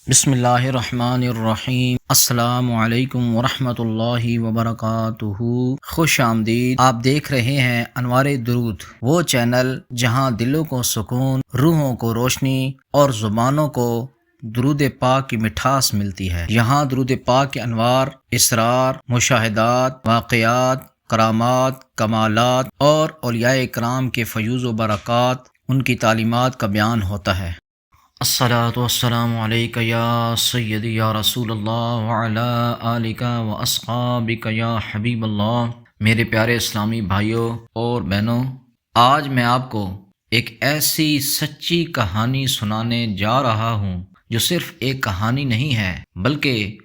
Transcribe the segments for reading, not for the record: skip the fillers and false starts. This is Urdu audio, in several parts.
بسم اللہ الرحمن الرحیم۔ السلام علیکم ورحمۃ اللہ وبرکاتہ۔ خوش آمدید۔ آپ دیکھ رہے ہیں انوار درود، وہ چینل جہاں دلوں کو سکون، روحوں کو روشنی اور زبانوں کو درود پاک کی مٹھاس ملتی ہے۔ یہاں درود پاک کے انوار، اسرار، مشاہدات، واقعات، کرامات، کمالات اور اولیاء کرام کے فیوز و برکات، ان کی تعلیمات کا بیان ہوتا ہے۔ الصلاۃ والسلام علیک یا سیدی یا رسول اللہ وعلی آلک و اصحابک یا حبیب اللہ۔ میرے پیارے اسلامی بھائیوں اور بہنوں، آج میں آپ کو ایک ایسی سچی کہانی سنانے جا رہا ہوں جو صرف ایک کہانی نہیں ہے، بلکہ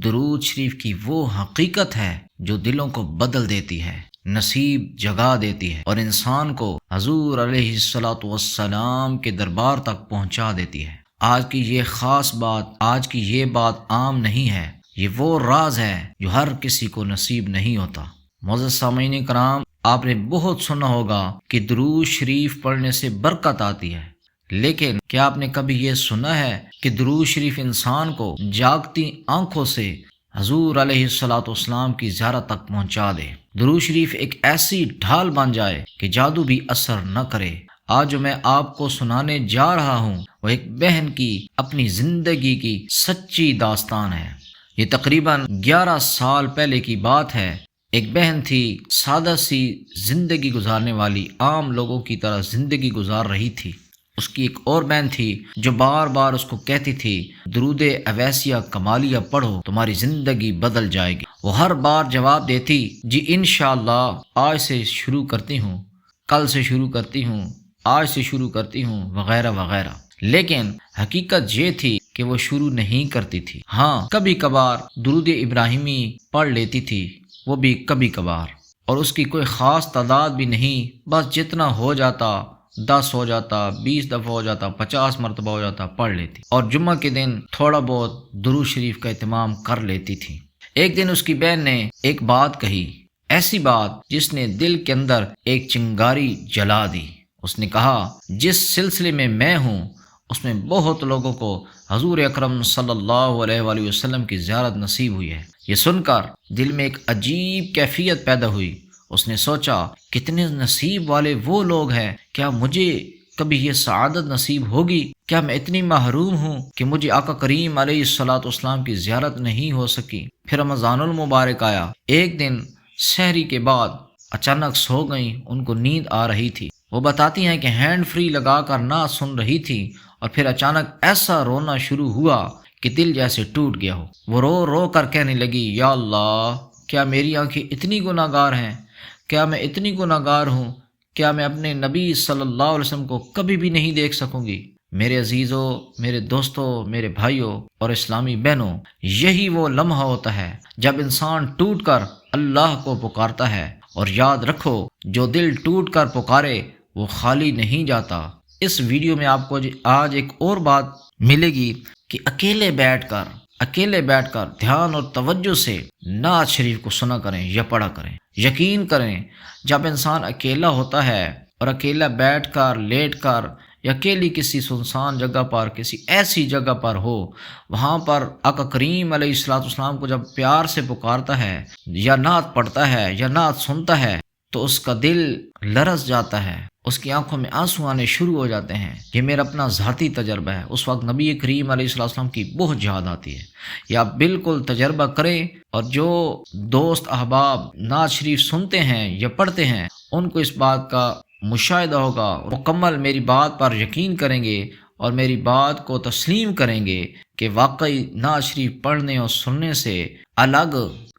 درود شریف کی وہ حقیقت ہے جو دلوں کو بدل دیتی ہے، نصیب جگا دیتی ہے اور انسان کو حضور علیہ الصلاۃ والسلام کے دربار تک پہنچا دیتی ہے۔ آج کی یہ خاص بات، آج کی یہ بات عام نہیں ہے، یہ وہ راز ہے جو ہر کسی کو نصیب نہیں ہوتا۔ معزز سامعین کرام، آپ نے بہت سنا ہوگا کہ درود شریف پڑھنے سے برکت آتی ہے، لیکن کیا آپ نے کبھی یہ سنا ہے کہ درود شریف انسان کو جاگتی آنکھوں سے حضور علیہ الصلاۃ والسلام کی زیارت تک پہنچا دے؟ درود شریف ایک ایسی ڈھال بن جائے کہ جادو بھی اثر نہ کرے۔ آج جو میں آپ کو سنانے جا رہا ہوں وہ ایک بہن کی اپنی زندگی کی سچی داستان ہے۔ یہ تقریباً 11 سال پہلے کی بات ہے۔ ایک بہن تھی، سادہ سی زندگی گزارنے والی، عام لوگوں کی طرح زندگی گزار رہی تھی۔ اس کی ایک اور بہن تھی جو بار بار اس کو کہتی تھی درود اویسیہ کمالیہ پڑھو، تمہاری زندگی بدل جائے گی۔ وہ ہر بار جواب دیتی، جی انشاءاللہ آج سے شروع کرتی ہوں، کل سے شروع کرتی ہوں، آج سے شروع کرتی ہوں، وغیرہ وغیرہ۔ لیکن حقیقت یہ تھی کہ وہ شروع نہیں کرتی تھی۔ ہاں، کبھی کبھار درود ابراہیمی پڑھ لیتی تھی، وہ بھی کبھی کبھار، اور اس کی کوئی خاص تعداد بھی نہیں، بس جتنا ہو جاتا، 10 ہو جاتا، 20 دفعہ ہو جاتا، 50 مرتبہ ہو جاتا، پڑھ لیتی، اور جمعہ کے دن تھوڑا بہت درود شریف کا اہتمام کر لیتی تھی۔ ایک دن اس کی بہن نے ایک بات کہی، ایسی بات جس نے دل کے اندر ایک چنگاری جلا دی۔ اس نے کہا، جس سلسلے میں ہوں اس میں بہت لوگوں کو حضور اکرم صلی اللہ علیہ وآلہ وسلم کی زیارت نصیب ہوئی ہے۔ یہ سن کر دل میں ایک عجیب کیفیت پیدا ہوئی۔ اس نے سوچا، کتنے نصیب والے وہ لوگ ہیں، کیا مجھے کبھی یہ سعادت نصیب ہوگی؟ کیا میں اتنی محروم ہوں کہ مجھے آقا کریم علیہ الصلاۃ والسلام کی زیارت نہیں ہو سکی؟ پھر رمضان المبارک آیا۔ ایک دن سحری کے بعد اچانک سو گئیں، ان کو نیند آ رہی تھی۔ وہ بتاتی ہیں کہ ہینڈ فری لگا کر نعت سن رہی تھی اور پھر اچانک ایسا رونا شروع ہوا کہ دل جیسے ٹوٹ گیا ہو۔ وہ رو رو کر کہنے لگی، یا اللہ، کیا میری آنکھیں اتنی گناہ گار ہیں؟ کیا میں اتنی گناہ گار ہوں؟ کیا میں اپنے نبی صلی اللہ علیہ وسلم کو کبھی بھی نہیں دیکھ سکوں گی؟ میرے عزیزوں، میرے دوستوں، میرے بھائیوں اور اسلامی بہنوں، یہی وہ لمحہ ہوتا ہے جب انسان ٹوٹ کر اللہ کو پکارتا ہے، اور یاد رکھو، جو دل ٹوٹ کر پکارے وہ خالی نہیں جاتا۔ اس ویڈیو میں آپ کو آج ایک اور بات ملے گی کہ اکیلے بیٹھ کر دھیان اور توجہ سے نعت شریف کو سنا کریں یا پڑھا کریں۔ یقین کریں، جب انسان اکیلا ہوتا ہے اور اکیلا بیٹھ کر، لیٹ کر، یا اکیلی کسی سنسان جگہ پر، کسی ایسی جگہ پر ہو، وہاں پر آقا کریم علیہ الصلوۃ والسلام کو جب پیار سے پکارتا ہے یا نعت پڑھتا ہے یا نعت سنتا ہے تو اس کا دل لرز جاتا ہے، اس کی آنکھوں میں آنسو آنے شروع ہو جاتے ہیں۔ یہ میرا اپنا ذاتی تجربہ ہے۔ اس وقت نبی کریم علیہ الصلوۃ والسلام کی بہت یاد آتی ہے۔ یہ آپ بالکل تجربہ کریں، اور جو دوست احباب نعت شریف سنتے ہیں یا پڑھتے ہیں ان کو اس بات کا مشاہدہ ہوگا، مکمل میری بات پر یقین کریں گے اور میری بات کو تسلیم کریں گے کہ واقعی نعت شریف پڑھنے اور سننے سے، الگ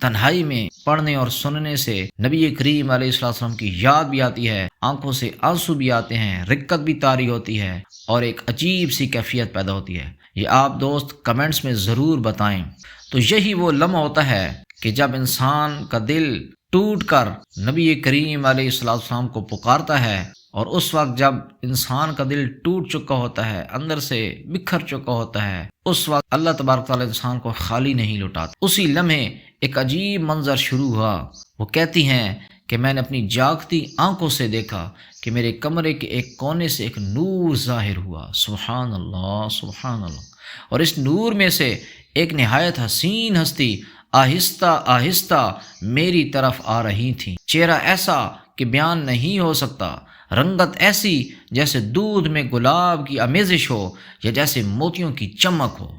تنہائی میں پڑھنے اور سننے سے نبی کریم علیہ السلام کی یاد بھی آتی ہے، آنکھوں سے آنسو بھی آتے ہیں، رقت بھی طاری ہوتی ہے، اور ایک عجیب سی کیفیت پیدا ہوتی ہے۔ یہ آپ دوست کمنٹس میں ضرور بتائیں۔ تو یہی وہ لمحہ ہوتا ہے کہ جب انسان کا دل ٹوٹ کر نبی کریم علیہ السلام کو پکارتا ہے، اور اس وقت جب انسان کا دل ٹوٹ چکا ہوتا ہے، اندر سے بکھر چکا ہوتا ہے، اس وقت اللہ تبارک تعالیٰ انسان کو خالی نہیں لوٹاتا۔ اسی لمحے ایک عجیب منظر شروع ہوا۔ وہ کہتی ہیں کہ میں نے اپنی جاگتی آنکھوں سے دیکھا کہ میرے کمرے کے ایک کونے سے ایک نور ظاہر ہوا۔ سبحان اللہ، سبحان اللہ۔ اور اس نور میں سے ایک نہایت حسین ہستی آہستہ آہستہ میری طرف آ رہی تھیں۔ چہرہ ایسا کہ بیان نہیں ہو سکتا، رنگت ایسی جیسے دودھ میں گلاب کی آمیزش ہو یا جیسے موتیوں کی چمک ہو،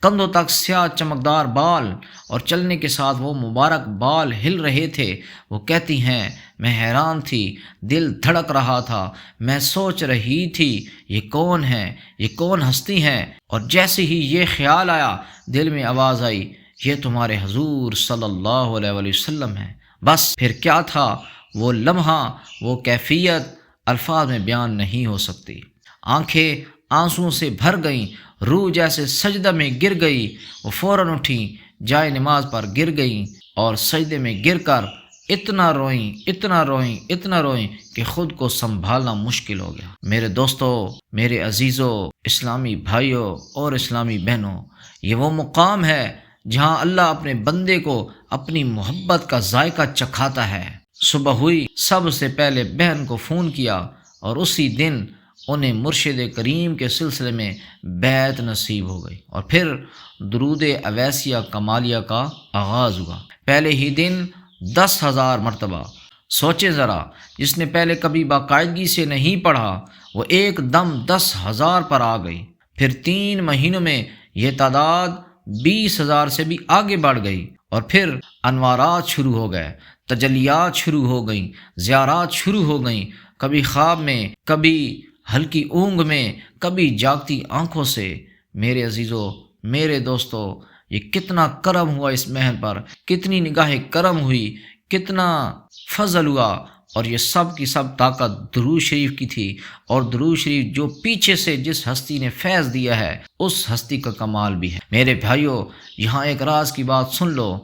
کندھوں تک سیاہ چمکدار بال، اور چلنے کے ساتھ وہ مبارک بال ہل رہے تھے۔ وہ کہتی ہیں، میں حیران تھی، دل دھڑک رہا تھا، میں سوچ رہی تھی یہ کون ہے، یہ کون ہستی ہیں، اور جیسے ہی یہ خیال آیا دل میں آواز آئی، یہ تمہارے حضور صلی اللہ علیہ وآلہ وسلم ہیں۔ بس پھر کیا تھا وہ لمحہ، وہ کیفیت الفاظ میں بیان نہیں ہو سکتی۔ آنکھیں آنسوں سے بھر گئیں، روح جیسے سجدہ میں گر گئی۔ وہ فوراً اٹھیں، جائے نماز پر گر گئیں اور سجدے میں گر کر اتنا روئیں، اتنا روئیں، اتنا روئیں کہ خود کو سنبھالنا مشکل ہو گیا۔ میرے دوستو، میرے عزیزو، اسلامی بھائیوں اور اسلامی بہنوں، یہ وہ مقام ہے جہاں اللہ اپنے بندے کو اپنی محبت کا ذائقہ چکھاتا ہے۔ صبح ہوئی، سب سے پہلے بہن کو فون کیا اور اسی دن انہیں مرشد کریم کے سلسلے میں بیعت نصیب ہو گئی، اور پھر درود اویسیہ کمالیہ کا آغاز ہوا۔ پہلے ہی دن 10,000 مرتبہ۔ سوچے ذرا، جس نے پہلے کبھی باقاعدگی سے نہیں پڑھا وہ ایک دم 10,000 پر آ گئی۔ پھر 3 مہینوں میں یہ تعداد 20,000 سے بھی آگے بڑھ گئی، اور پھر انوارات شروع ہو گئے، تجلیات شروع ہو گئیں، زیارات شروع ہو گئیں، کبھی خواب میں، کبھی ہلکی اونگ میں، کبھی جاگتی آنکھوں سے۔ میرے عزیزو، میرے دوستو، یہ کتنا کرم ہوا اس محل پر، کتنی نگاہ کرم ہوئی، کتنا فضل ہوا، اور یہ سب کی سب طاقت درود شریف کی تھی۔ اور درود شریف جو پیچھے سے جس ہستی نے فیض دیا ہے اس ہستی کا کمال بھی ہے۔ میرے بھائیوں، یہاں ایک راز کی بات سن لو،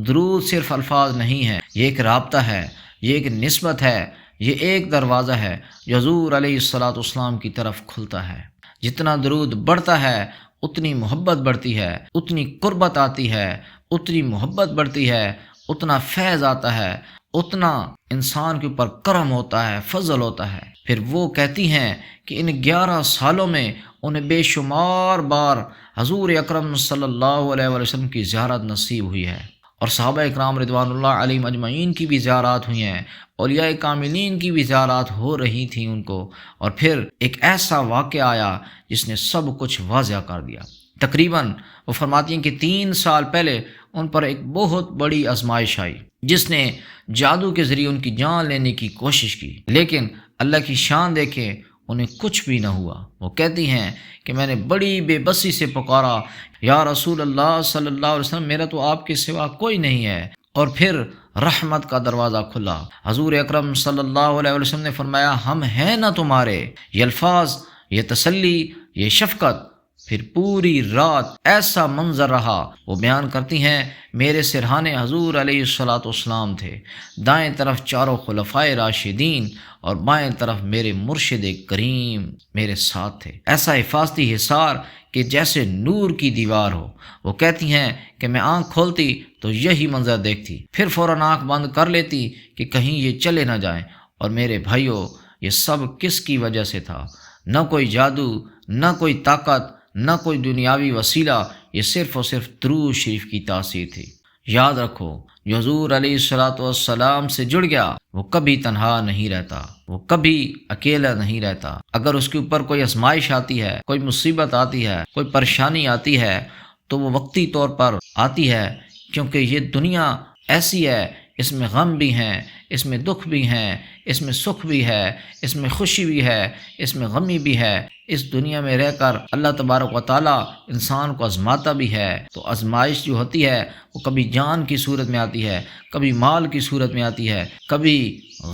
درود صرف الفاظ نہیں ہے، یہ ایک رابطہ ہے، یہ ایک نسبت ہے، یہ ایک دروازہ ہے جو حضور علیہ الصلوۃ والسلام کی طرف کھلتا ہے۔ جتنا درود بڑھتا ہے اتنی محبت بڑھتی ہے، اتنی قربت آتی ہے، اتنی محبت بڑھتی ہے، اتنا فیض آتا ہے، اتنا انسان کے اوپر کرم ہوتا ہے، فضل ہوتا ہے۔ پھر وہ کہتی ہیں کہ ان 11 سالوں میں انہیں بے شمار بار حضور اکرم صلی اللہ علیہ وآلہ وسلم کی زیارت نصیب ہوئی ہے، اور صحابہ اکرام رضوان اللہ علیہم اجمعین کی بھی زیارات ہوئی ہیں، اولیاء کاملین کی بھی زیارات ہو رہی تھیں ان کو۔ اور پھر ایک ایسا واقعہ آیا جس نے سب کچھ واضح کر دیا۔ تقریباً وہ فرماتی ہیں کہ 3 سال پہلے ان پر ایک بہت بڑی آزمائش آئی جس نے جادو کے ذریعے ان کی جان لینے کی کوشش کی، لیکن اللہ کی شان دیکھیں، انہیں کچھ بھی نہ ہوا۔ وہ کہتی ہیں کہ میں نے بڑی بے بسی سے پکارا، یا رسول اللہ صلی اللہ علیہ وسلم، میرا تو آپ کے سوا کوئی نہیں ہے۔ اور پھر رحمت کا دروازہ کھلا، حضور اکرم صلی اللہ علیہ وسلم نے فرمایا، ہم ہیں نا تمہارے۔ یہ الفاظ، یہ تسلی، یہ شفقت۔ پھر پوری رات ایسا منظر رہا۔ وہ بیان کرتی ہیں، میرے سرہانے حضور علیہ الصلوۃ والسلام تھے، دائیں طرف چاروں خلفائے راشدین، اور بائیں طرف میرے مرشد کریم میرے ساتھ تھے۔ ایسا حفاظتی حصار کہ جیسے نور کی دیوار ہو۔ وہ کہتی ہیں کہ میں آنکھ کھولتی تو یہی منظر دیکھتی، پھر فوراً آنکھ بند کر لیتی کہ کہیں یہ چلے نہ جائیں۔ اور میرے بھائیوں، یہ سب کس کی وجہ سے تھا؟ نہ کوئی جادو، نہ کوئی طاقت، نہ کوئی دنیاوی وسیلہ، یہ صرف اور صرف درود شریف کی تاثیر تھی۔ یاد رکھو، جو حضور علیہ الصلوۃ والسلام سے جڑ گیا وہ کبھی تنہا نہیں رہتا، وہ کبھی اکیلا نہیں رہتا۔ اگر اس کے اوپر کوئی آزمائش آتی ہے، کوئی مصیبت آتی ہے، کوئی پریشانی آتی ہے، تو وہ وقتی طور پر آتی ہے، کیونکہ یہ دنیا ایسی ہے، اس میں غم بھی ہیں، اس میں دکھ بھی ہیں، اس میں سکھ بھی ہے، اس میں خوشی بھی ہے، اس میں غمی بھی ہے۔ اس دنیا میں رہ کر اللہ تبارک و تعالیٰ انسان کو آزماتا بھی ہے۔ تو آزمائش جو ہوتی ہے وہ کبھی جان کی صورت میں آتی ہے، کبھی مال کی صورت میں آتی ہے، کبھی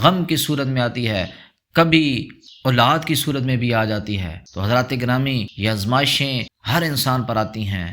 غم کی صورت میں آتی ہے، کبھی اولاد کی صورت میں بھی آ جاتی ہے۔ تو حضرات گرامی، یہ آزمائشیں ہر انسان پر آتی ہیں،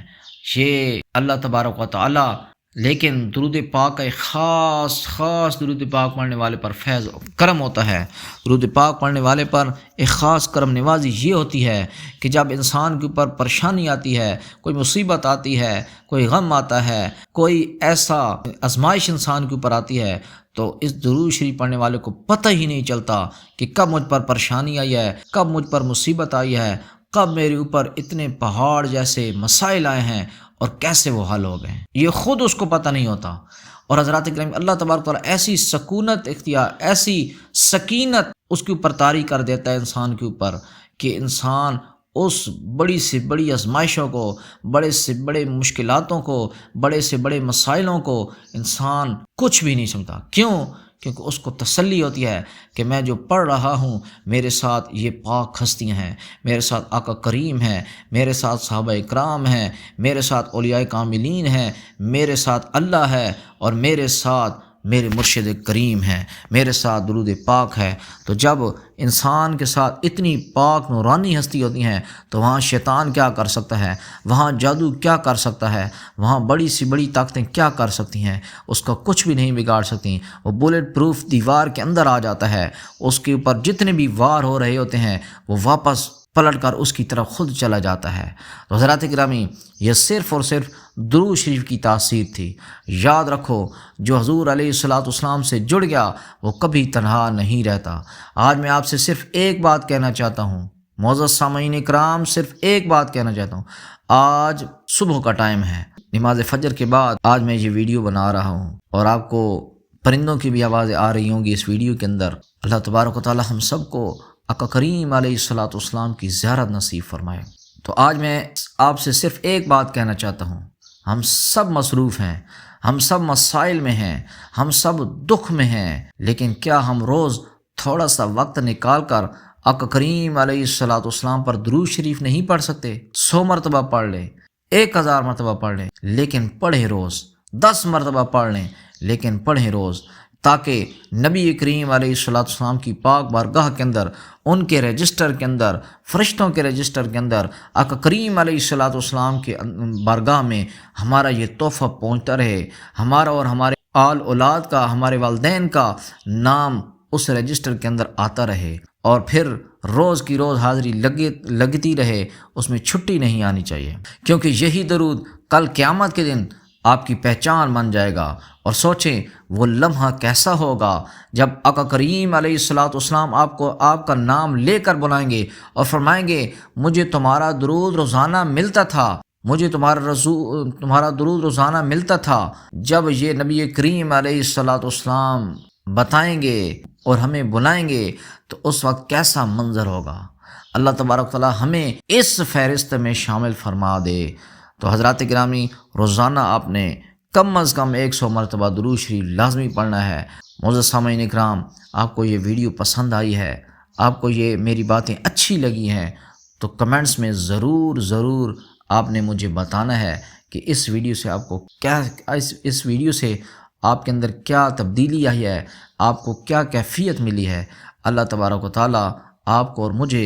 یہ اللہ تبارک و تعالیٰ، لیکن درود پاک کا ایک خاص درود پاک پڑھنے والے پر فیض کرم ہوتا ہے۔ درود پاک پڑھنے والے پر ایک خاص کرم نوازی یہ ہوتی ہے کہ جب انسان کے اوپر پریشانی آتی ہے، کوئی مصیبت آتی ہے، کوئی غم آتا ہے، کوئی ایسا آزمائش انسان کے اوپر آتی ہے، تو اس درود شریف پڑھنے والے کو پتہ ہی نہیں چلتا کہ کب مجھ پر پریشانی آئی ہے، کب مجھ پر مصیبت آئی ہے۔ کب میرے اوپر اتنے پہاڑ جیسے مسائل آئے ہیں اور کیسے وہ حل ہو گئے ہیں، یہ خود اس کو پتہ نہیں ہوتا۔ اور حضرات کرام اللہ تبارک تعالیٰ ایسی سکونت اختیار، ایسی سکینت اس کے اوپر طاری کر دیتا ہے انسان کے اوپر کہ انسان اس بڑی سے بڑی آزمائشوں کو، بڑے سے بڑے مشکلاتوں کو، بڑے سے بڑے مسائلوں کو انسان کچھ بھی نہیں سمجھتا۔ کیوں؟ کیونکہ اس کو تسلی ہوتی ہے کہ میں جو پڑھ رہا ہوں میرے ساتھ یہ پاک ہستیاں ہیں، میرے ساتھ آقا کریم ہیں، میرے ساتھ صحابہ اکرام ہیں، میرے ساتھ اولیاء کاملین ہیں، میرے ساتھ اللہ ہے، اور میرے ساتھ میرے مرشد کریم ہیں، میرے ساتھ درود پاک ہے۔ تو جب انسان کے ساتھ اتنی پاک نورانی ہستی ہوتی ہیں تو وہاں شیطان کیا کر سکتا ہے، وہاں جادو کیا کر سکتا ہے، وہاں بڑی سی بڑی طاقتیں کیا کر سکتی ہیں، اس کا کچھ بھی نہیں بگاڑ سکتی۔ وہ بلیٹ پروف دیوار کے اندر آ جاتا ہے، اس کے اوپر جتنے بھی وار ہو رہے ہوتے ہیں وہ واپس پلٹ کر اس کی طرف خود چلا جاتا ہے۔ تو حضرات گرامی، یہ صرف اور صرف درود شریف کی تاثیر تھی۔ یاد رکھو، جو حضور علیہ السلام سے جڑ گیا وہ کبھی تنہا نہیں رہتا۔ آج میں آپ سے صرف ایک بات کہنا چاہتا ہوں، معزز سامعین اکرام، صرف ایک بات کہنا چاہتا ہوں۔ آج صبح کا ٹائم ہے، نماز فجر کے بعد آج میں یہ ویڈیو بنا رہا ہوں، اور آپ کو پرندوں کی بھی آوازیں آ رہی ہوں گی اس ویڈیو کے اندر۔ اللہ تبارک و تعالی ہم سب کو آقا کریم علیہ السلام کی زیارت نصیب فرمائے۔ تو آج میں آپ سے صرف ایک بات کہنا چاہتا ہوں، ہم سب مصروف ہیں، ہم سب مسائل میں ہیں، ہم سب دکھ میں ہیں، لیکن کیا ہم روز تھوڑا سا وقت نکال کر آقا کریم علیہ السلام پر درود شریف نہیں پڑھ سکتے؟ 100 مرتبہ پڑھ لیں، 1000 مرتبہ پڑھ لیں، لیکن پڑھیں روز۔ 10 مرتبہ پڑھ لیں لیکن پڑھیں روز، تاکہ نبی کریم علیہ السلام کی پاک بارگاہ کے اندر، ان کے رجسٹر کے اندر، فرشتوں کے رجسٹر کے اندر، آقا کریم علیہ السلام کے بارگاہ میں ہمارا یہ تحفہ پہنچتا رہے، ہمارا اور ہمارے آل اولاد کا، ہمارے والدین کا نام اس رجسٹر کے اندر آتا رہے، اور پھر روز کی روز حاضری لگتی رہے، اس میں چھٹی نہیں آنی چاہیے، کیونکہ یہی درود کل قیامت کے دن آپ کی پہچان بن جائے گا۔ اور سوچیں وہ لمحہ کیسا ہوگا جب آقا کریم علیہ السلام آپ کا نام لے کر بلائیں گے اور فرمائیں گے مجھے تمہارا درود روزانہ ملتا تھا، مجھے تمہارا درود روزانہ ملتا تھا۔ جب یہ نبی کریم علیہ السلام بتائیں گے اور ہمیں بلائیں گے تو اس وقت کیسا منظر ہوگا۔ اللہ تبارک تعالی ہمیں اس فہرست میں شامل فرما دے۔ تو حضرات گرامی، روزانہ آپ نے کم از کم 100 مرتبہ درود شریف لازمی پڑھنا ہے۔ معزز سامعین اکرام، آپ کو یہ ویڈیو پسند آئی ہے، آپ کو یہ میری باتیں اچھی لگی ہیں، تو کمنٹس میں ضرور آپ نے مجھے بتانا ہے کہ اس ویڈیو سے آپ کو کیا، اس ویڈیو سے آپ کے اندر کیا تبدیلی آئی ہے، آپ کو کیا کیفیت ملی ہے۔ اللہ تبارک و تعالی آپ کو اور مجھے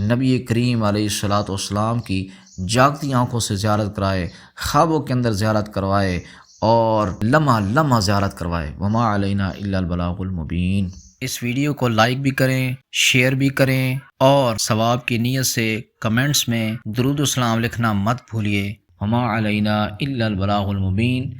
نبی کریم علیہ السلام کی جاگتی آنکھوں سے زیارت کرائے، خوابوں کے اندر زیارت کروائے، اور لمحہ لمحہ زیارت کروائے۔ وما علینا الا البلاغ المبین۔ اس ویڈیو کو لائک بھی کریں، شیئر بھی کریں، اور ثواب کی نیت سے کمنٹس میں درود و سلام لکھنا مت بھولیے۔ وما علینا الا البلاغ المبین۔